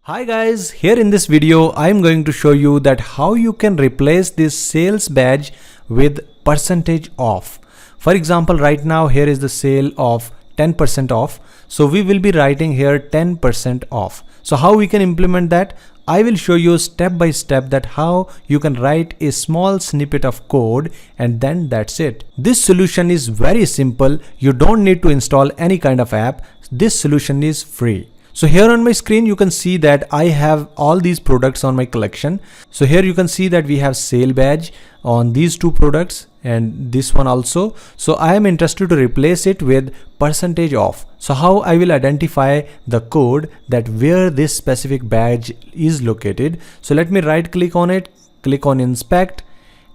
Hi guys, here in this video I am going to show you that how you can replace this sales badge with percentage off. For example, right now here is the sale of 10% off. So we will be writing here 10% off. So how we can implement that? I will show you step by step that how you can write a small snippet of code and then that's it. This solution is very simple. You don't need to install any kind of app. This solution is free. So here on my screen, you can see that I have all these products on my collection. So here you can see that we have sale badge on these two products and this one also. So I am interested to replace it with percentage off. So how I will identify the code that where this specific badge is located. So let me right click on it, click on inspect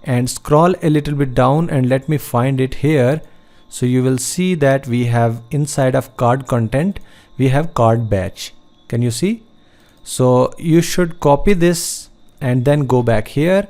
and scroll a little bit down and let me find it here. So you will see that we have inside of card content, we have card badge. Can you see? So you should copy this and then go back here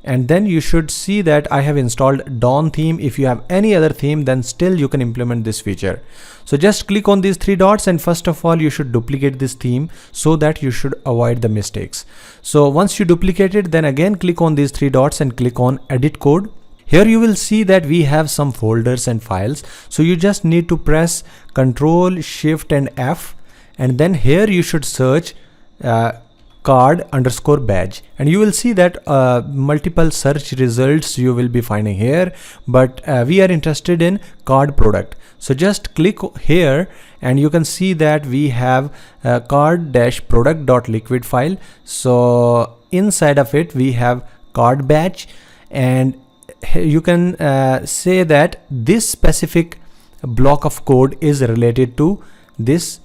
and then you should see that I have installed Dawn theme. If you have any other theme, then still you can implement this feature. So just click on these three dots and first of all you should duplicate this theme so that you should avoid the mistakes. So once you duplicate it, then again click on these three dots and click on edit code. Here you will see that we have some folders and files. So you just need to press Ctrl, Shift and F and then here you should search card_badge and you will see that multiple search results you will be finding here, but we are interested in card product. So just click here and you can see that we have card-product.liquid file. So inside of it we have card badge and you can say that this specific block of code is related to this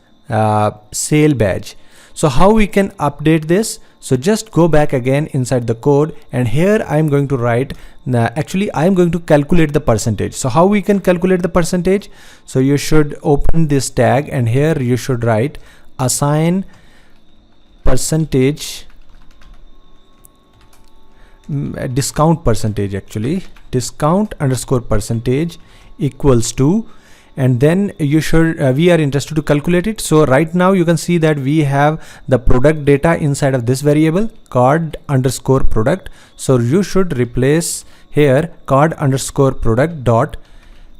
sale badge. So how we can update this? So just go back again inside the code and here I'm going to write, actually I'm going to calculate the percentage. So how we can calculate the percentage? So you should open this tag and here you should write assign percentage discount percentage, actually discount_percentage equals to, and then you should we are interested to calculate it. So right now you can see that we have the product data inside of this variable card_product. So you should replace here card_product dot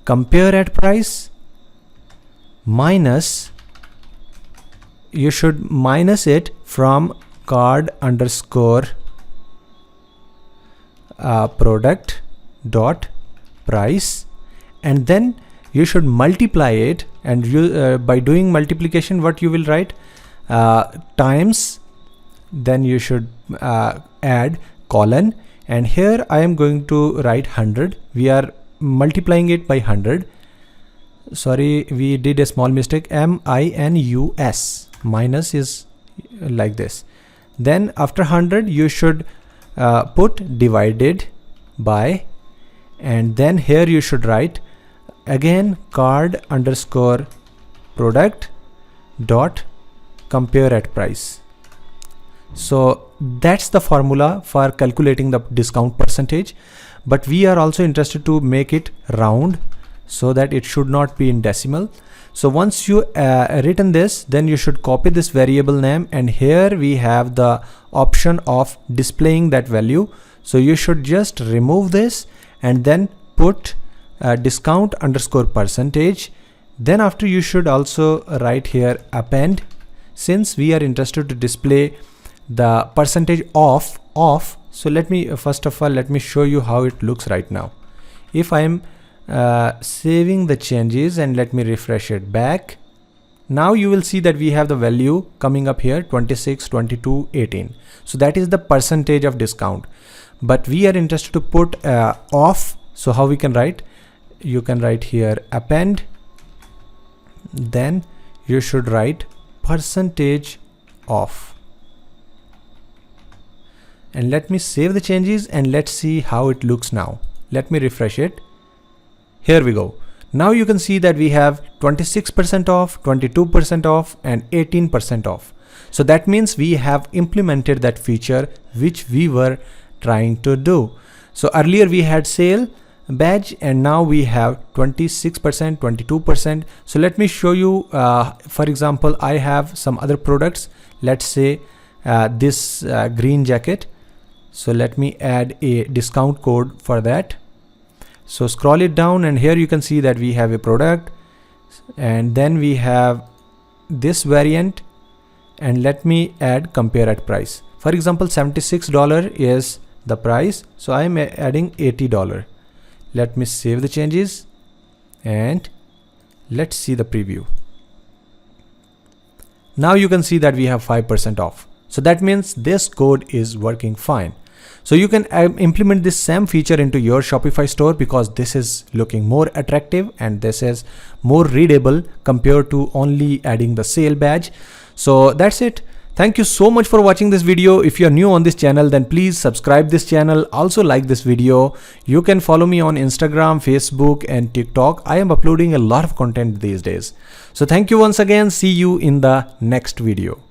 compare at price minus, you should minus it from card_product dot price and then you should multiply it and you by doing multiplication what you will write times, then you should add colon and here I am going to write 100. We are multiplying it by 100. Sorry, we did a small mistake. minus minus is like this. Then after 100 you should put divided by and then here you should write again card_product dot compare at price. So that's the formula for calculating the discount percentage, but we are also interested to make it round so that it should not be in decimal. So once you written this, then you should copy this variable name and here we have the option of displaying that value. So you should just remove this and then put discount_percentage. Then after you should also write here append, since we are interested to display the percentage off. So let me first of all let me show you how it looks right now. If I am saving the changes and let me refresh it back, now you will see that we have the value coming up here 26, 22, 18. So that is the percentage of discount, but we are interested to put off. So how we can write? You can write here append, then you should write percentage off and let me save the changes and let's see how it looks now. Let me refresh it. Here we go. Now you can see that we have 26% off, 22% off and 18% off. So that means we have implemented that feature which we were trying to do. So earlier we had sale badge and now we have 26%, 22%. So let me show you, for example, I have some other products. let's say this green jacket. So let me add a discount code for that. So scroll it down, and here you can see that we have a product, and then we have this variant, and let me add compare at price. For example, $76 is the price, so I am adding $80. Let me save the changes and let's see the preview. Now you can see that we have 5% off. So that means this code is working fine. So you can implement this same feature into your Shopify store, because this is looking more attractive and this is more readable compared to only adding the sale badge. So that's it. Thank you so much for watching this video. If you are new on this channel, then please subscribe this channel. Also like this video. You can follow me on Instagram, Facebook and TikTok. I am uploading a lot of content these days. So thank you once again. See you in the next video.